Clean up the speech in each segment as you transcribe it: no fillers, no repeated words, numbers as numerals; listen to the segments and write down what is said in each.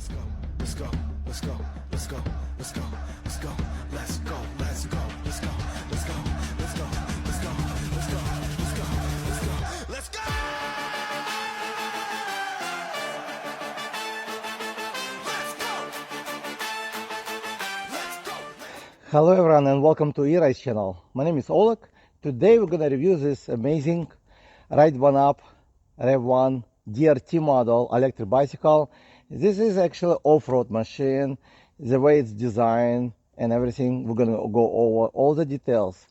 Let's go, let's go, let's go, let's go, let's go, let's go, let's go, let's go, let's go, let's go, let's go, let's go, let's go, let's go, let's go, let's go. Hello everyone and welcome to Ride channel. My name is Oleg. Today we're gonna review this amazing Ride1up Revv DRT model electric bicycle. This is actually off-road machine. The way it's designed and everything, we're gonna go over all the details.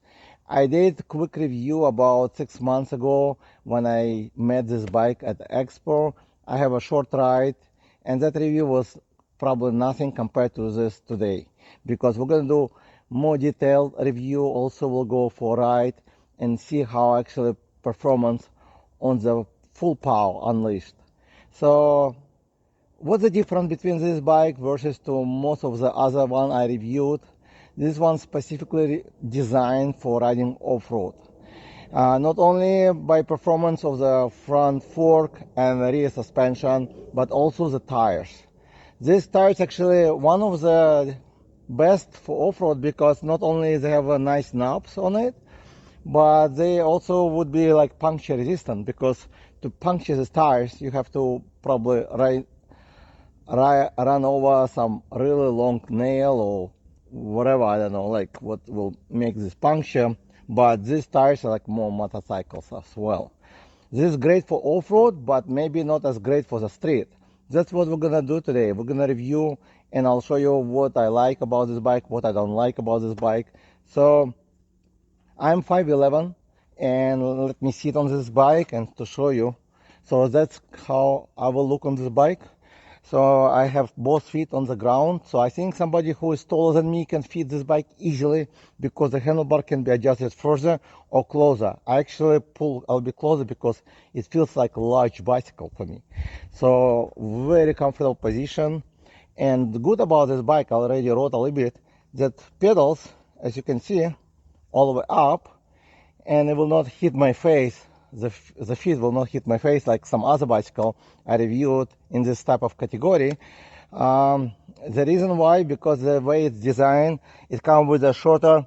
I did a quick review about 6 months ago when I met this bike at the expo. I have a short ride and that review was probably nothing compared to this today, because we're gonna do more detailed review. Also we'll go for a ride and see how actually performance on the full power unleashed. So what's the difference between this bike versus to most of the other one I reviewed? This one specifically designed for riding off-road. Not only by performance of the front fork and the rear suspension, but also the tires. This tires actually one of the best for off-road, because not only they have a nice knobs on it, but they also would be like puncture resistant, because to puncture the tires you have to probably run over some really long nail or whatever, I don't know, like what will make this puncture. But these tires are like more motorcycles as well. This is great for off-road, but maybe not as great for the street. That's what we're gonna do today. We're gonna review and I'll show you what I like about this bike, what I don't like about this bike. So I'm 5'11", and let me sit on this bike and to show you. So that's how I will look on this bike. So I have both feet on the ground. So I think somebody who is taller than me can fit this bike easily, because the handlebar can be adjusted further or closer. I actually I'll be closer because it feels like a large bicycle for me. So very comfortable position. And the good about this bike, I already wrote a little bit, that pedals, as you can see, all the way up, and it will not hit my face. The feet will not hit my face like some other bicycle I reviewed in this type of category. The reason why, because the way it's designed, it comes with a shorter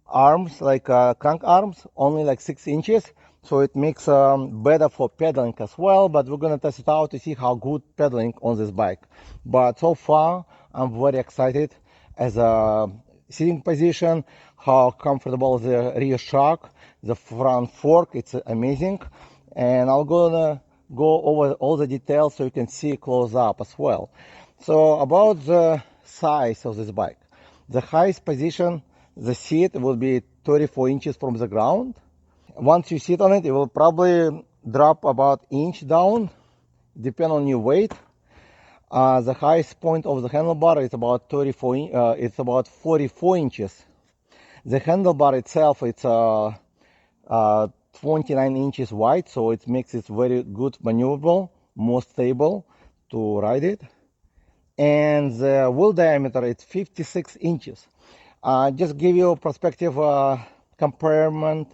arms, like crank arms, only like 6 inches. So it makes better for pedaling as well, but we're gonna test it out to see how good pedaling on this bike. But so far, I'm very excited as a sitting position, how comfortable the rear shock, the front fork, it's amazing. And I'm gonna go over all the details so you can see close up as well. So about the size of this bike, the highest position, the seat will be 34 inches from the ground. Once you sit on it, it will probably drop about inch down, depending on your weight. The highest point of the handlebar is about 44 inches. The handlebar itself, it's 29 inches wide, so it makes it very good maneuverable, more stable to ride it. And the wheel diameter is 56 inches. Just give you a perspective comparison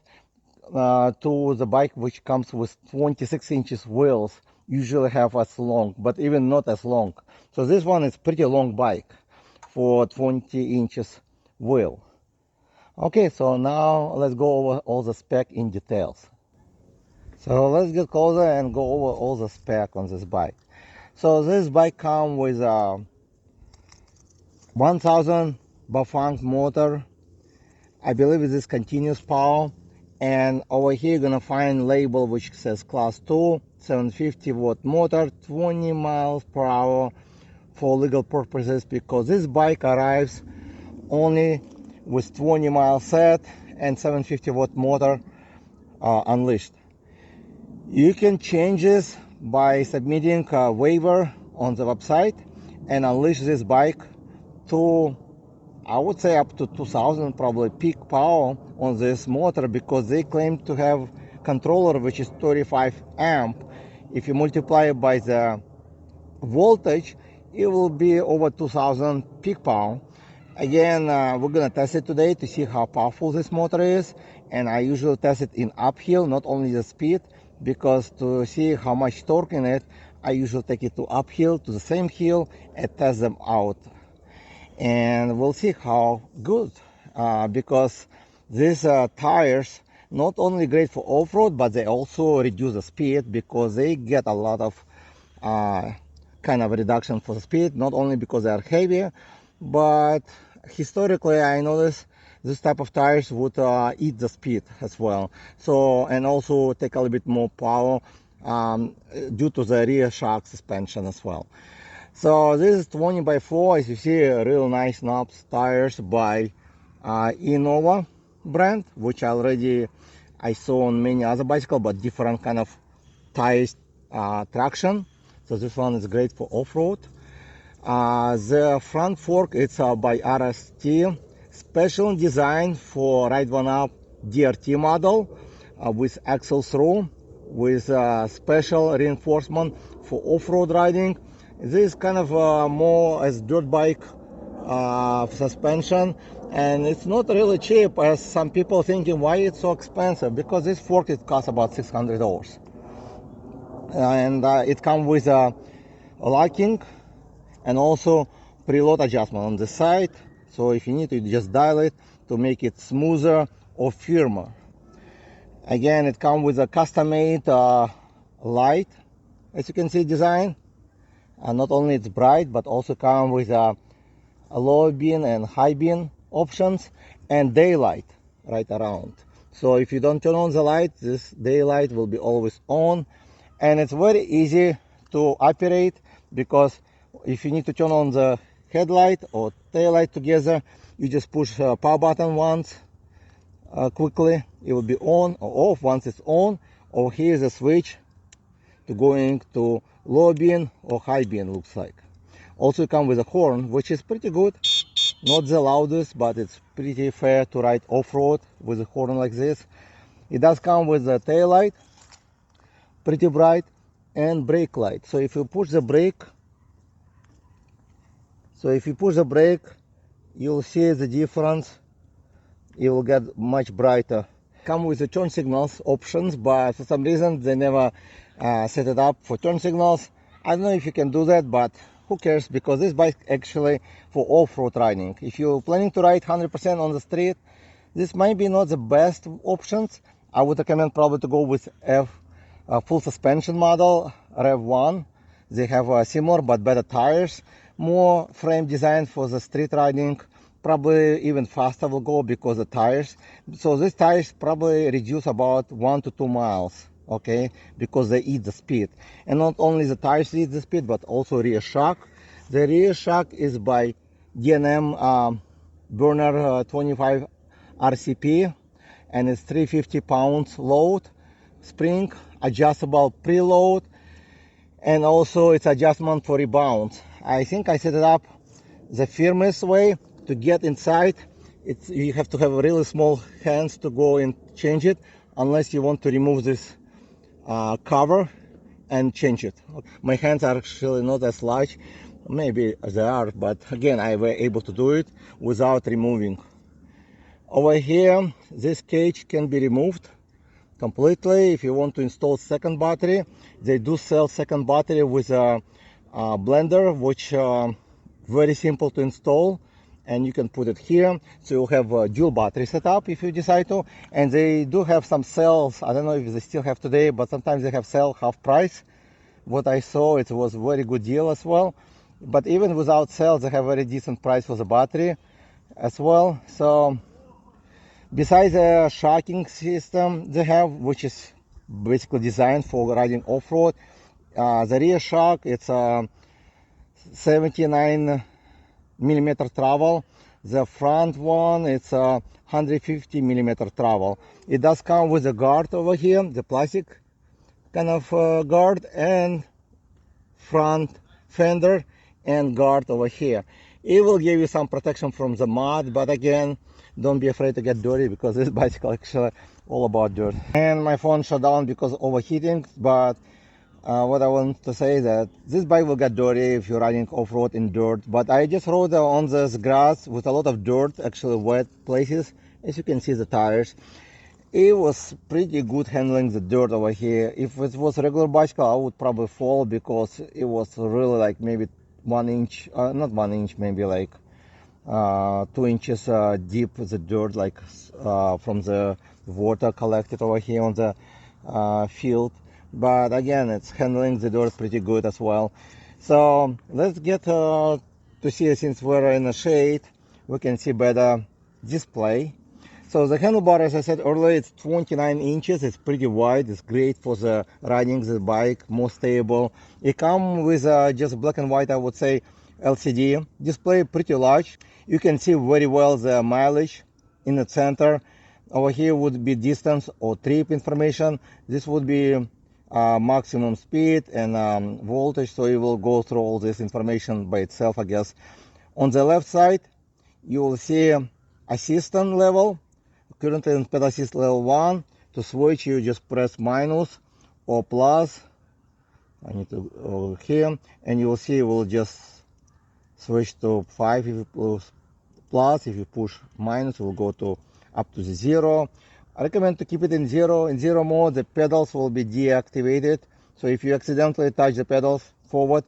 to the bike which comes with 26 inches wheels, usually have as long, but even not as long. So this one is pretty long bike for 20 inches wheel. Okay, so now let's go over all the spec in details. So let's get closer and go over all the spec on this bike. So this bike comes with a 1000 Bafang motor. I believe it is continuous power. And over here you're gonna find label which says class 2, 750 watt motor, 20 miles per hour for legal purposes, because this bike arrives only with 20 miles set and 750 watt motor unleashed. You can change this by submitting a waiver on the website and unleash this bike to, I would say, up to 2000 probably peak power on this motor, because they claim to have controller which is 35 amp. If you multiply it by the voltage, it will be over 2000 peak power. Again, we're gonna test it today to see how powerful this motor is, and I usually test it in uphill, not only the speed, because to see how much torque in it, I usually take it to uphill, to the same hill, and test them out. And we'll see how good, because these tires not only great for off-road, but they also reduce the speed because they get a lot of kind of reduction for the speed, not only because they are heavier, but historically I noticed this type of tires would eat the speed as well. So, and also take a little bit more power due to the rear shock suspension as well. So this is 20x4, as you see, real nice knobs tires by Innova brand, which already I saw on many other bicycles, but different kind of tires traction. So this one is great for off-road. The front fork, it's by RST, special design for Ride1up DRT model with axle through, with special reinforcement for off-road riding. This is kind of more as dirt bike suspension, and it's not really cheap as some people thinking why it's so expensive, because this fork it costs about $600. And it comes with a locking and also preload adjustment on the side, so if you need to, you just dial it to make it smoother or firmer. Again, it comes with a custom-made light, as you can see, design. Not only it's bright, but also come with a low beam and high beam options and daylight right around. So if you don't turn on the light, this daylight will be always on, and it's very easy to operate, because if you need to turn on the headlight or tail light together, you just push power button once quickly, it will be on or off once it's on. Or here's a switch to going to low beam or high beam, looks like. Also come with a horn, which is pretty good, not the loudest, but it's pretty fair to ride off-road with a horn like this. It does come with a tail light, pretty bright, and brake light. So if you push the brake, you'll see the difference. It will get much brighter. Come with the turn signals options, but for some reason they never set it up for turn signals. I don't know if you can do that, but who cares, because this bike actually for off-road riding. If you're planning to ride 100% on the street, this might be not the best options. I would recommend probably to go with full suspension model, Revv1. They have similar but better tires, more frame design for the street riding. Probably even faster will go because the tires. So these tires probably reduce about 1 to 2 miles, okay, because they eat the speed. And not only the tires eat the speed, but also rear shock. The rear shock is by D&M burner 25 RCP, and it's 350 pounds load, spring, adjustable preload, and also it's adjustment for rebound. I think I set it up the firmest way. To get inside, you have to have really small hands to go and change it, unless you want to remove this cover and change it. My hands are actually not as large, maybe they are, but again, I were able to do it without removing. Over here, this cage can be removed completely. If you want to install second battery, they do sell second battery with a blender, which very simple to install. And you can put it here, so you'll have a dual battery setup if you decide to. And they do have some sales. I don't know if they still have today, but sometimes they have sale half price. What I saw, it was a very good deal as well. But even without sales, they have very decent price for the battery as well. So besides the shocking system they have, which is basically designed for riding off-road, the rear shock, it's a 79 millimeter travel. The front one, it's a 150 millimeter travel. It does come with a guard over here, the plastic kind of guard, and front fender and guard over here. It will give you some protection from the mud, but again, don't be afraid to get dirty, because this bicycle actually all about dirt. And my phone shut down because of overheating, but what I want to say is that this bike will get dirty if you're riding off-road in dirt. But I just rode on this grass with a lot of dirt, actually wet places. As you can see, the tires. it was pretty good handling the dirt over here. If it was a regular bicycle, I would probably fall because it was really like maybe 1 inch, not 1 inch, maybe like 2 inches deep, the dirt, like from the water collected over here on the field. But again, it's handling the dirt pretty good as well. So let's get to see, since we're in the shade, we can see better display. So the handlebar, as I said earlier, it's 29 inches. It's pretty wide. It's great for the riding the bike, more stable. It comes with just black and white, I would say, LCD display, pretty large. You can see very well the mileage in the center. Over here would be distance or trip information. This would be maximum speed and voltage, so it will go through all this information by itself, I guess. On the left side, you will see assistant level. Currently in pedal assist level 1. To switch, you just press minus or plus. I need to go here, and you will see it will just switch to 5 if you push plus. If you push minus, it will go to up to the 0. I recommend to keep it in 0. In 0 mode, the pedals will be deactivated. So if you accidentally touch the pedals forward,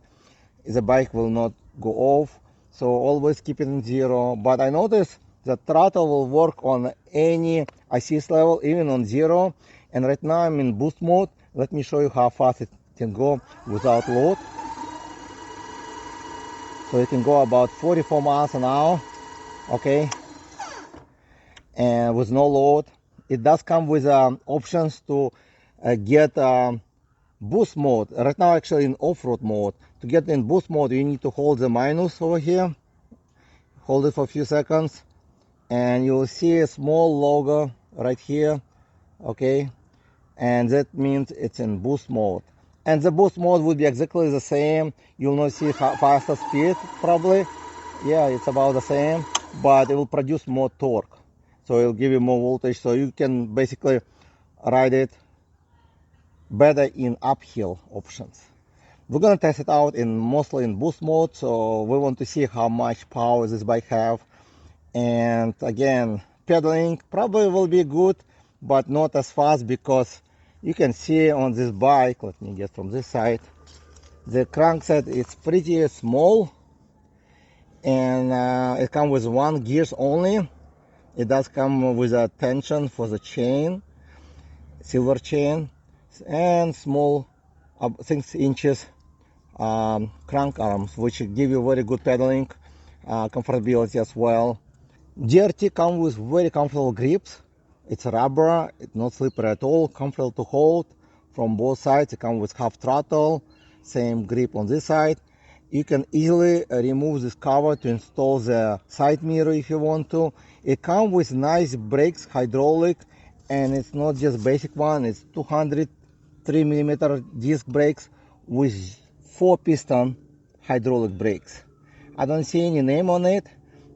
the bike will not go off. So always keep it in 0. But I noticed the throttle will work on any assist level, even on 0. And right now I'm in boost mode. Let me show you how fast it can go without load. So it can go about 44 miles an hour, okay, and with no load. It does come with options to get boost mode. Right now actually in off-road mode. To get in boost mode, you need to hold the minus over here. Hold it for a few seconds, and you will see a small logo right here, okay, and that means it's in boost mode. And the boost mode would be exactly the same. You'll not see faster speed probably. Yeah, it's about the same, but it will produce more torque, so it'll give you more voltage, so you can basically ride it better in uphill options. We're gonna test it out in mostly in boost mode, so we want to see how much power this bike have. And again, pedaling probably will be good, but not as fast, because you can see on this bike, let me get from this side, the crankset is pretty small, and it comes with 1 gears only. It does come with a tension for the chain, silver chain, and small 6 inches crank arms, which give you very good pedaling comfortability as well. DRT comes with very comfortable grips. It's rubber, it's not slippery at all, comfortable to hold from both sides. It comes with half throttle, same grip on this side. You can easily remove this cover to install the side mirror if you want to. It comes with nice brakes, hydraulic, and it's not just basic one, it's 203mm disc brakes with 4-piston hydraulic brakes. I don't see any name on it,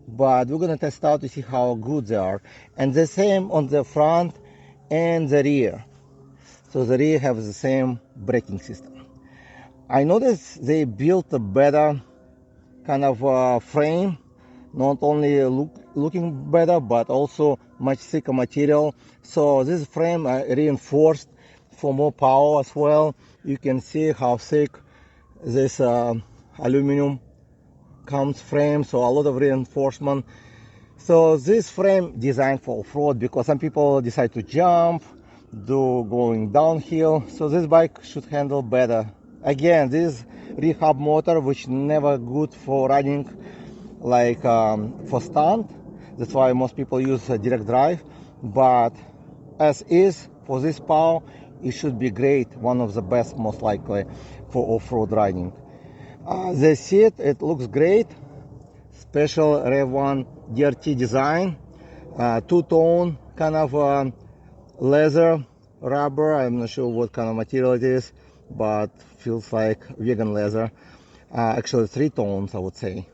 but we're gonna test out to see how good they are. And the same on the front and the rear. So the rear has the same braking system. I noticed they built a better kind of frame, not only looking better, but also much thicker material. So this frame reinforced for more power as well. You can see how thick this aluminum comes frame, so a lot of reinforcement. So this frame designed for off-road, because some people decide to jump, do going downhill, so this bike should handle better. Again, this rear hub motor, which never good for riding like for stunt. That's why most people use direct drive, but as is, for this power, it should be great, one of the best most likely for off-road riding. The seat, it looks great. Special Revv1 DRT design, two-tone kind of leather, rubber. I'm not sure what kind of material it is, but feels like vegan leather. Actually 3 tones, I would say.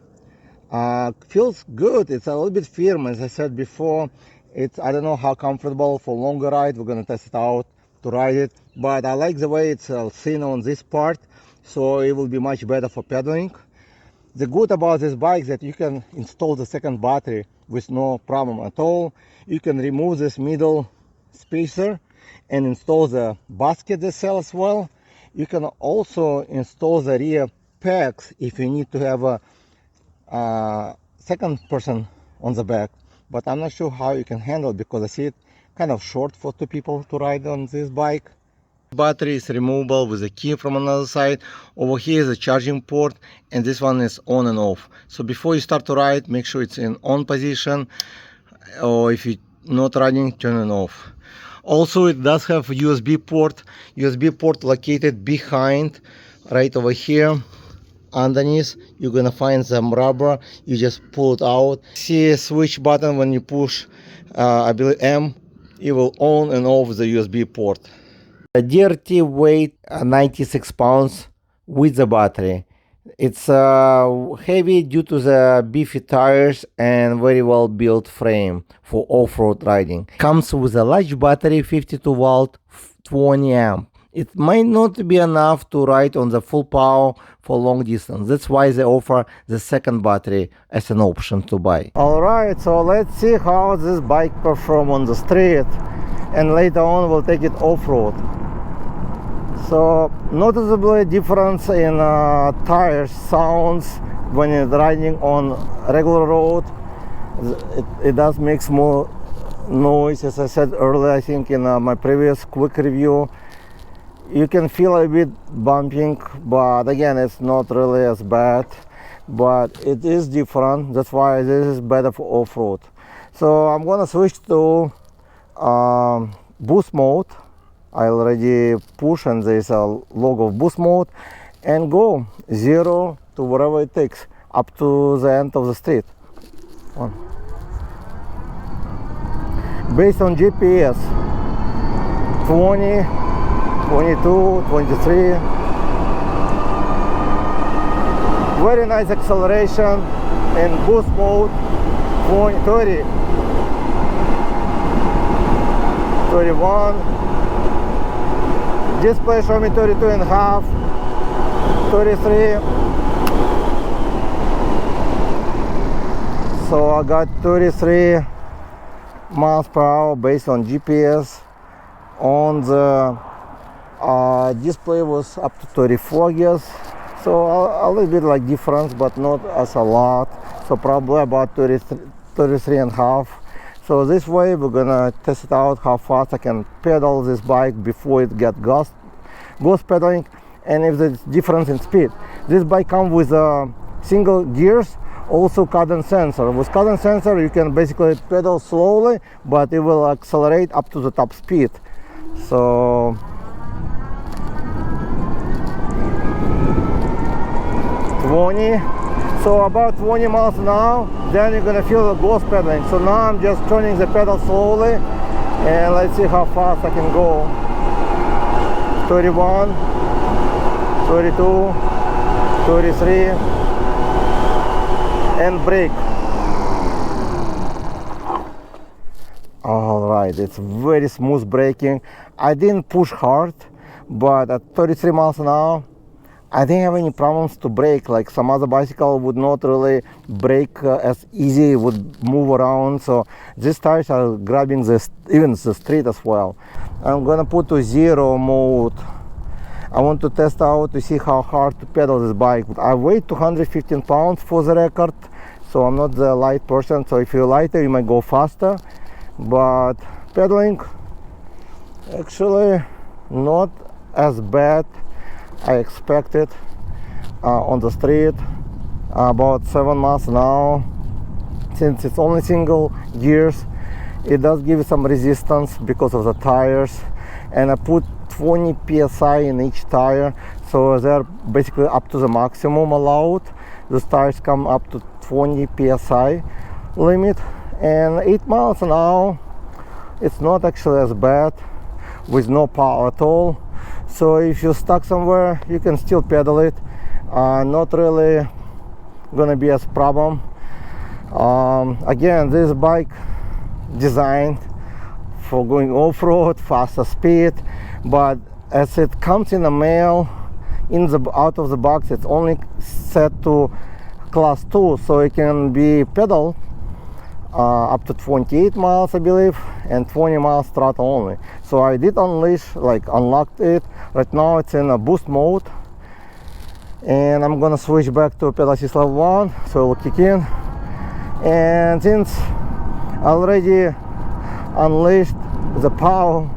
Feels good. It's a little bit firm, as I said before. I don't know how comfortable for longer ride. We're gonna test it out to ride it, but I like the way it's thin on this part, so it will be much better for pedaling. The good about this bike is that you can install the second battery with no problem at all. You can remove this middle spacer and install the basket they sell as well. You can also install the rear pegs if you need to have a second person on the back, but I'm not sure how you can handle it because I see it kind of short for two people to ride on this bike. Battery is removable with a key from another side. Over here is a charging port, and this one is on and off. So before you start to ride, make sure it's in on position, or if you're not running, turn it off. Also, it does have a USB port located behind, right over here. Underneath, you're gonna find some rubber. You just pull it out. See a switch button when you push, I believe M. It will on and off the USB port. The DRT weight 96 pounds with the battery. It's heavy due to the beefy tires and very well built frame for off-road riding. Comes with a large battery, 52 volt, 20 amp. It might not be enough to ride on the full power for long distance. That's why they offer the second battery as an option to buy. Alright, so let's see how this bike performs on the street, and later on we'll take it off-road. So noticeably difference in tire sounds when it's riding on regular road. It does make more noise, as I said earlier, I think in my previous quick review. You can feel a bit bumping, but again, it's not really as bad, but it is different. That's why this is better for off-road. So I'm gonna switch to boost mode. I already push, and there's a logo of boost mode, and go 0 to wherever it takes up to the end of the street. Based on GPS, 20, 22, 23. Very nice acceleration in boost mode. 20, 30, 31. Display show me 32 and a half, 33. So I got 33 miles per hour based on GPS. On the display was up to 34, I guess. So a little bit like difference, but not as a lot. So probably about 33 and a half. So this way we're gonna test it out how fast I can pedal this bike before it gets ghost pedaling, and if there's difference in speed. This bike comes with single gears, also cadence sensor. With cadence sensor you can basically pedal slowly, but it will accelerate up to the top speed. So so about 20 miles an hour, then you're gonna feel the ghost pedaling. So now I'm just turning the pedal slowly, and let's see how fast I can go. 31, 32, 33, and brake. All right, it's very smooth braking. I didn't push hard, but at 33 miles an hour, I didn't have any problems to brake. Like some other bicycle would not really brake as easy, it would move around. So these tires are grabbing even the street as well. I'm gonna put to 0 mode. I want to test out to see how hard to pedal this bike. I weigh 215 pounds for the record, so I'm not the light person. So if you're lighter, you might go faster. But pedaling, actually not as bad I expected on the street. About 7 miles an hour. Since it's only single gears, it does give some resistance because of the tires, and I put 20 psi in each tire, so they're basically up to the maximum allowed. These tires come up to 20 psi limit, and 8 miles an hour, it's not actually as bad with no power at all. So if you're stuck somewhere, you can still pedal it. Not really gonna be a problem. Again, this bike designed for going off-road, faster speed, but as it comes in the mail, out of the box, it's only set to class 2, so it can be pedaled up to 28 miles I believe, and 20 miles throttle only. So I did unleash, like unlocked it. Right now it's in a boost mode, and I'm gonna switch back to pedal assist level 1, so it will kick in. And since I already unleashed the power,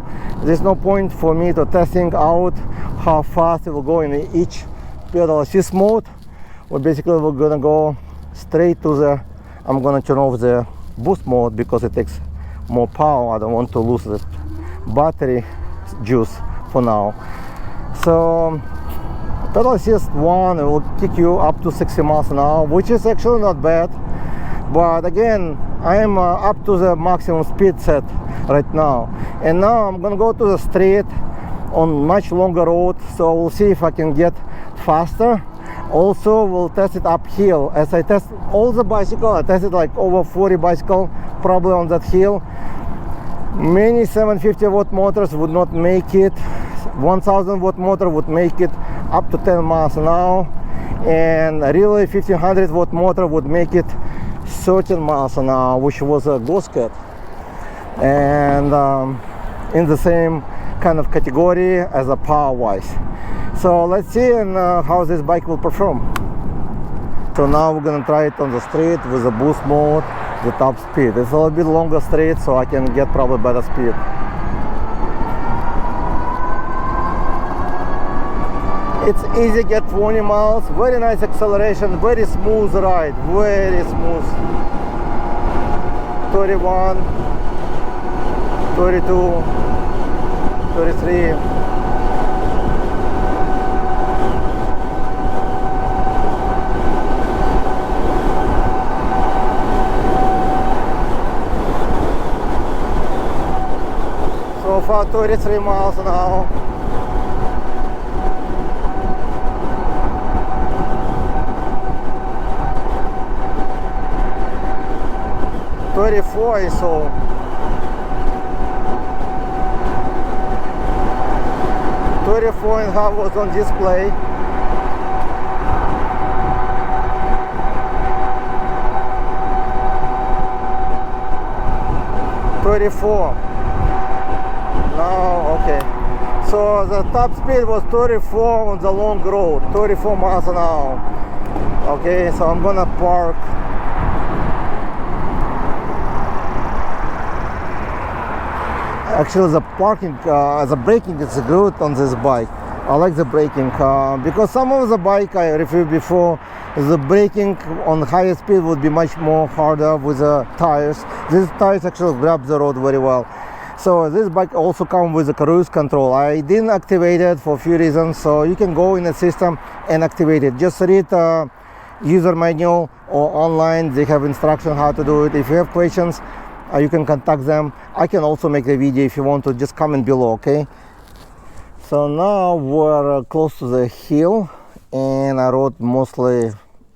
there's no point for me to testing out how fast it will go in each pedal assist mode. We're gonna go straight to the, I'm gonna turn off the boost mode because it takes more power. I don't want to lose the battery juice for now. So pedal assist 1, it will kick you up to 60 miles an hour, which is actually not bad. But again, I am up to the maximum speed set right now. And now I'm gonna go to the street on much longer road, so we'll see if I can get faster. Also, we'll test it uphill. As I test all the bicycle, I tested like over 40 bicycle probably on that hill. Many 750 watt motors would not make it. 1000 watt motor would make it up to 10 miles an hour, and really 1500 watt motor would make it 13 miles an hour, which was a ghost cat, and in the same kind of category as a power wise. So let's see how this bike will perform. So now we're gonna try it on the street with the boost mode, the top speed. It's a little bit longer street, so I can get probably better speed. It's easy, get 20 miles, very nice acceleration, very smooth ride, very smooth. 31, 32, 33. So far 33 miles an hour. I saw. 34.5 was on display. Now, okay. So the top speed was 34 on the long road, 34 miles an hour. Okay, so I'm gonna park. Actually, the parking, the braking is good on this bike. I like the braking because some of the bike I reviewed before, the braking on higher speed would be much more harder with the tires. These tires actually grab the road very well. So this bike also comes with a cruise control. I didn't activate it for a few reasons, so you can go in the system and activate it. Just read user manual or online, they have instruction how to do it. If you have questions, you can contact them. I can also make a video if you want to, just comment below, okay? So now we're close to the hill, and I rode mostly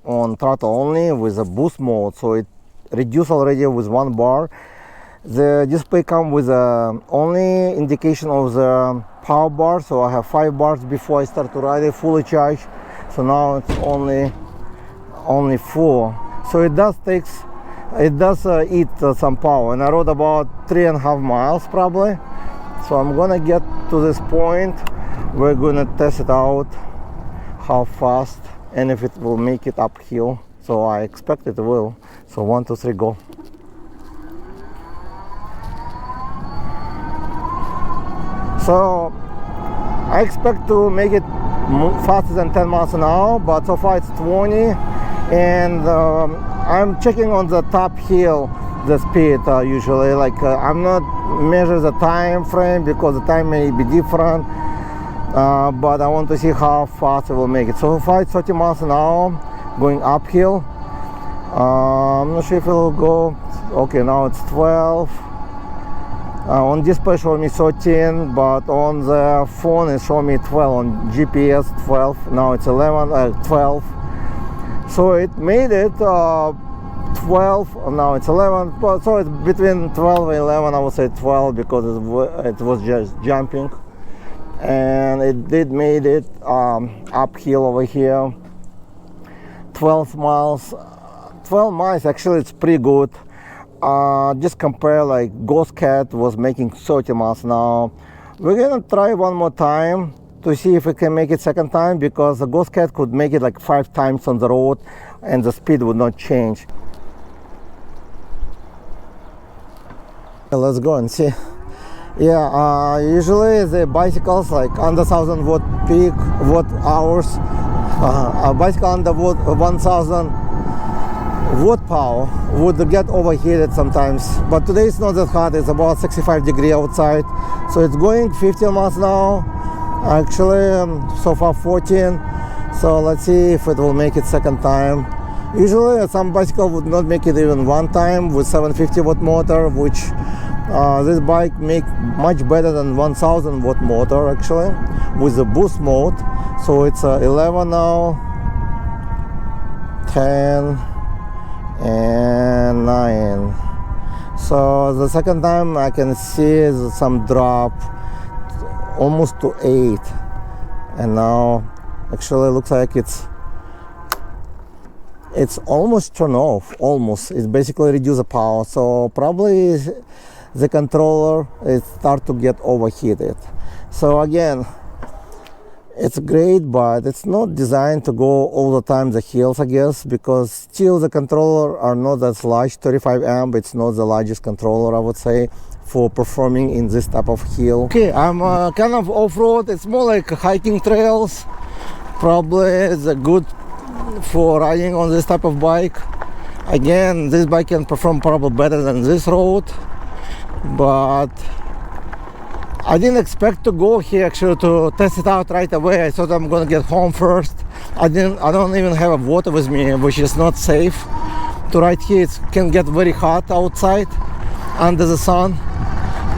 on throttle only with a boost mode, so it reduced already with 1 bar. The display comes with only indication of the power bar, so I have 5 bars before I start to ride it fully charged. So now it's only 4. So it does eat some power, and I rode about 3.5 miles probably. So I'm gonna get to this point, we're gonna test it out how fast and if it will make it uphill. So I expect it will. So 1, 2, 3, go. So I expect to make it faster than 10 miles an hour, but so far it's 20, and I'm checking on the top hill the speed usually. Like I'm not measure the time frame because the time may be different, but I want to see how fast it will make it. So far it's 30 miles an hour going uphill. I'm not sure if it will go. Okay, now it's 12. On display show me 13, but on the phone it show me 12. On GPS 12. Now it's 12. So it made it 12, now it's 11, but so it's between 12 and 11. I would say 12 because it was just jumping, and it did made it uphill over here. 12 miles actually, it's pretty good. just compare, like Ghost Cat was making 30 miles an hour. We're gonna try one more time to see if we can make it second time, because the Ghost Cat could make it like 5 times on the road and the speed would not change. Let's go and see. Yeah, usually the bicycles like under 1000 watt peak watt hours, a bicycle under 1000 watt power would get overheated sometimes, but today it's not that hot. It's about 65 degrees outside, so it's going 15 miles an hour. Actually, so far 14. So let's see if it will make it second time. Usually some bicycle would not make it even one time with 750 watt motor, which this bike make much better than 1000 watt motor actually with the boost mode. So it's 11 now, 10 and 9. So the second time I can see some drop almost to 8, and now actually looks like it's almost turned off. Almost, it's basically reduce the power, so probably the controller it start to get overheated. So again, it's great, but it's not designed to go all the time the hills, I guess, because still the controller are not that large. 35 amp, it's not the largest controller, I would say, for performing in this type of hill. Okay, I'm kind of off-road. It's more like hiking trails. Probably it's good for riding on this type of bike. Again, this bike can perform probably better than this road, but I didn't expect to go here actually to test it out right away. I thought I'm gonna get home first. I don't even have a water with me, which is not safe to ride here. It can get very hot outside under the sun,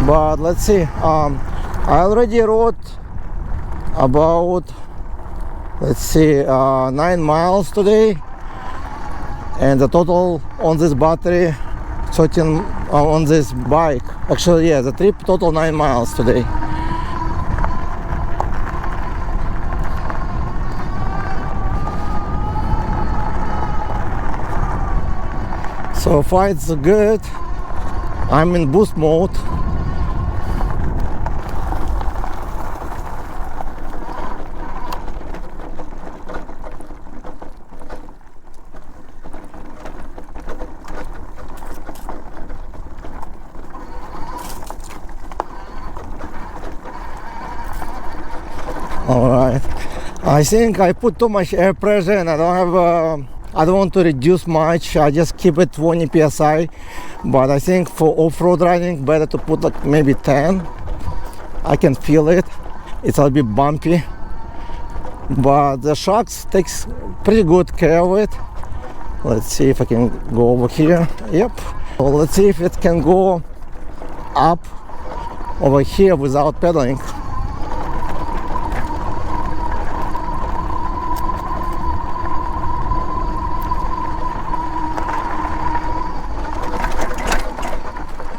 but let's see. I already rode about, let's see, 9 miles today, and the total on this battery 13 on this bike. Actually, yeah, the trip total 9 miles today. So far it's good. I'm in boost mode. All right, I think I put too much air pressure, and I don't want to reduce much. I just keep it 20 psi, but I think for off-road riding better to put like maybe 10. I can feel it. It's a little bit bumpy, but the shocks takes pretty good care of it. Let's see if I can go over here. Yep. So let's see if it can go up over here without pedaling.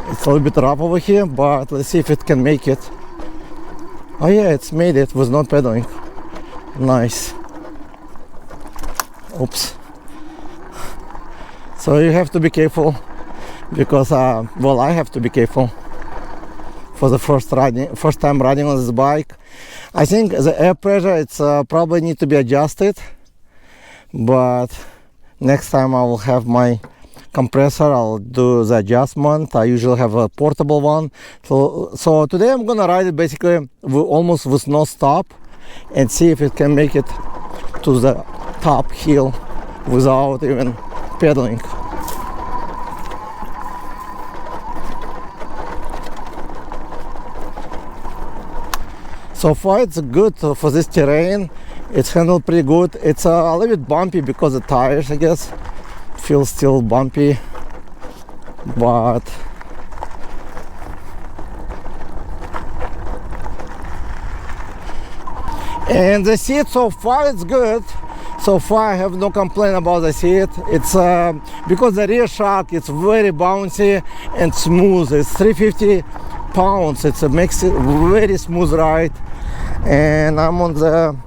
It's a little bit rough over here, but let's see if it can make it. Oh yeah, it's made it with no pedaling. Nice. Oops. So you have to be careful, because well, I have to be careful for the first time riding on this bike. I think the air pressure, it's probably need to be adjusted, but next time I will have my compressor, I'll do the adjustment. I usually have a portable one. So today I'm gonna ride it basically almost with no stop and see if it can make it to the top hill without even pedaling. So far it's good for this terrain. It's handled pretty good. It's a little bit bumpy because of the tires, I guess. Feels still bumpy, but and the seat so far it's good. So far I have no complaint about the seat. It's because the rear shock, it's very bouncy and smooth. It's 350 pounds. It makes it very smooth ride, and I'm on the,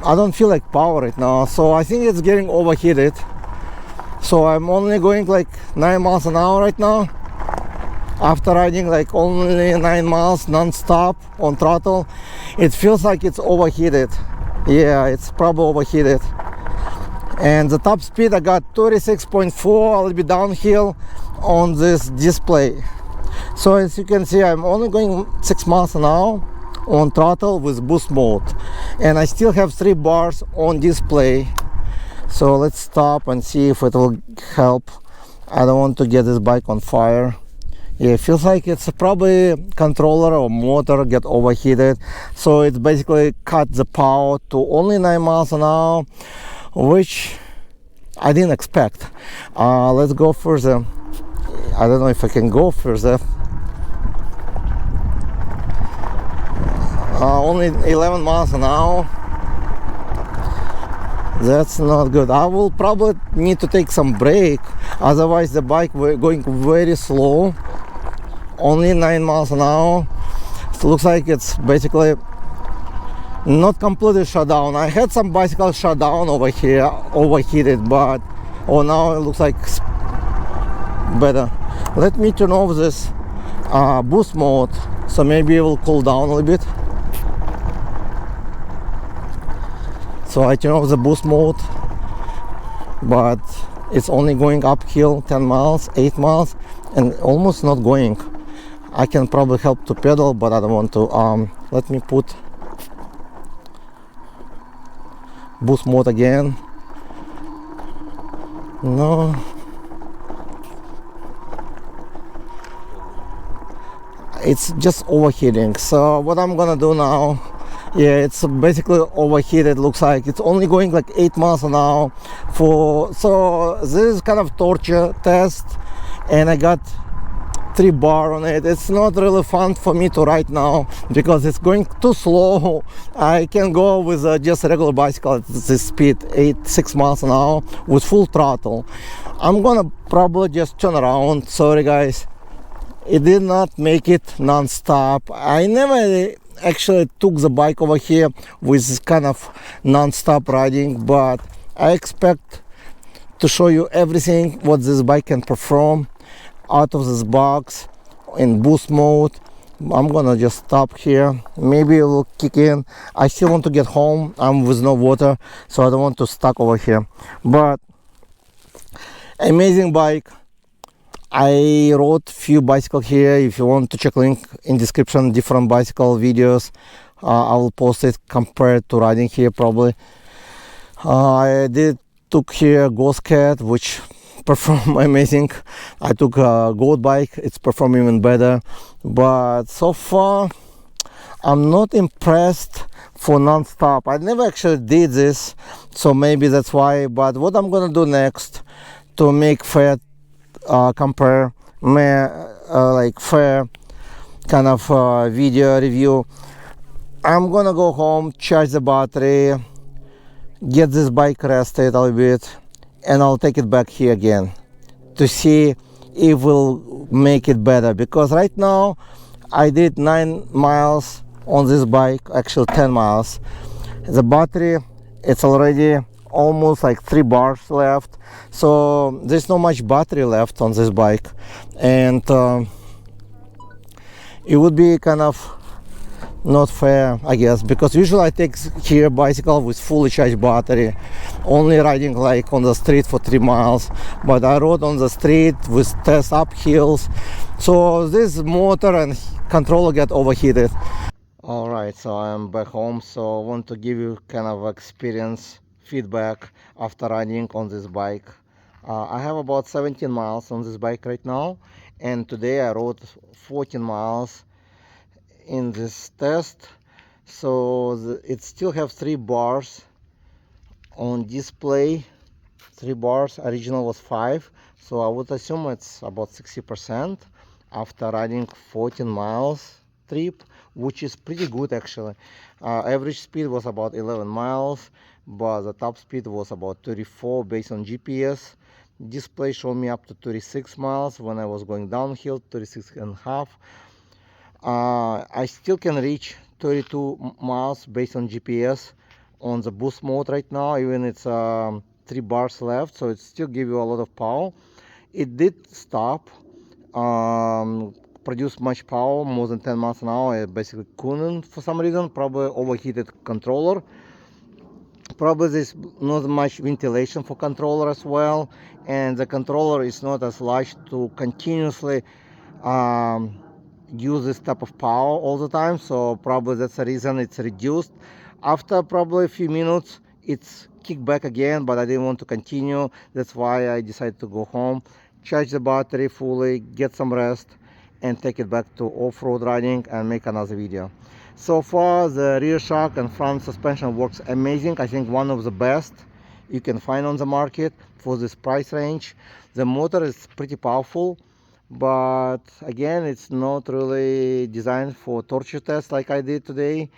I don't feel like power right now, so I think it's getting overheated. So I'm only going like 9 miles an hour right now. After riding like only 9 miles non-stop on throttle, it feels like it's overheated. Yeah, it's probably overheated. And the top speed I got 36.4, a little bit downhill on this display. So as you can see, I'm only going 6 miles an hour on throttle with boost mode, and I still have 3 bars on display. So let's stop and see if it will help. I don't want to get this bike on fire. Yeah, it feels like it's probably controller or motor get overheated. So it's basically cut the power to only 9 miles an hour, which I didn't expect. Let's go further. I don't know if I can go further. Only 11 miles an hour. That's not good. I will probably need to take some break, otherwise the bike will going very slow. Only 9 miles an hour. It looks like it's basically not completely shut down. I had some bicycles shut down over here, overheated, but now it looks like it's better. Let me turn off this boost mode, so maybe it will cool down a little bit. So I turn off the boost mode, but it's only going uphill 10 miles, 8 miles, and almost not going. I can probably help to pedal, but I don't want to. Let me put boost mode again. No. It's just overheating. So what I'm gonna do now, yeah, it's basically overheated. Looks like it's only going like 8 miles an hour so this is kind of torture test, and I got 3 bar on it. It's not really fun for me to ride now because it's going too slow. I can go with just a regular bicycle at this speed, 6 miles an hour with full throttle. I'm gonna probably just turn around. Sorry guys, it did not make it non-stop. I never actually took the bike over here with kind of non-stop riding, but I expect to show you everything what this bike can perform out of this box in boost mode. I'm gonna just stop here. Maybe it will kick in. I still want to get home. I'm with no water, so I don't want to stuck over here. But amazing bike. I wrote few bicycle here. If you want to check link in description, different bicycle videos, I will post it compared to riding here probably. I took here Ghost Cat, which perform amazing. I took a goat bike, it's performing even better, but so far I'm not impressed for non-stop. I never actually did this, so maybe that's why. But what I'm gonna do next to make fair compare like fair kind of video review, I'm gonna go home, charge the battery, get this bike rested a little bit, and I'll take it back here again to see if we'll make it better. Because right now I did 9 miles on this bike, actually 10 miles. The battery, it's already almost like 3 bars left, so there's not much battery left on this bike, and it would be kind of not fair, I guess, because usually I take here bicycle with fully charged battery, only riding like on the street for 3 miles, but I rode on the street with test up hills, so this motor and controller get overheated. All right, so I'm back home, so I want to give you kind of experience feedback after riding on this bike. I have about 17 miles on this bike right now, and today I rode 14 miles in this test. So it still have 3 bars on display, 3 bars. Original was 5, so I would assume it's about 60% after riding 14 miles trip, which is pretty good actually. Average speed was about 11 miles, but the top speed was about 34 based on GPS. Display showed me up to 36 miles when I was going downhill, 36 and a half. I still can reach 32 miles based on GPS on the boost mode right now, even it's 3 bars left, so it still give you a lot of power. It did stop, produce much power, more than 10 miles an hour. It basically couldn't for some reason, probably overheated controller. Probably there's not much ventilation for controller as well, and the controller is not as large to continuously use this type of power all the time, so probably that's the reason it's reduced. After probably a few minutes it's kicked back again, but I didn't want to continue. That's why I decided to go home, charge the battery fully, get some rest, and take it back to off-road riding and make another video. So far the rear shock and front suspension works amazing. I think one of the best you can find on the market for this price range. The motor is pretty powerful, but again, it's not really designed for torture tests like I did today.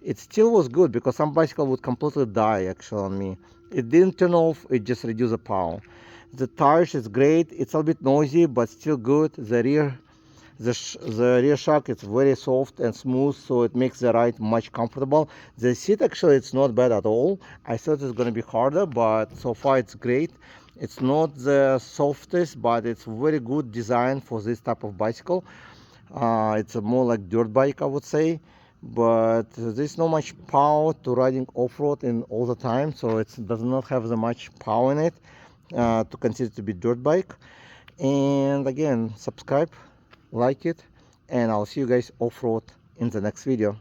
It still was good because some bicycle would completely die actually on me. It didn't turn off, it just reduced the power. The tires is great, it's a little bit noisy but still good. The rear shock is very soft and smooth, so it makes the ride much comfortable. The seat actually it's not bad at all. I thought it's gonna be harder, but so far it's great. It's not the softest, but it's very good design for this type of bicycle. It's a more like dirt bike, I would say, but there's not much power to riding off-road in all the time, so it does not have the much power in it to consider to be dirt bike. And again, subscribe, like it, and I'll see you guys off-road in the next video.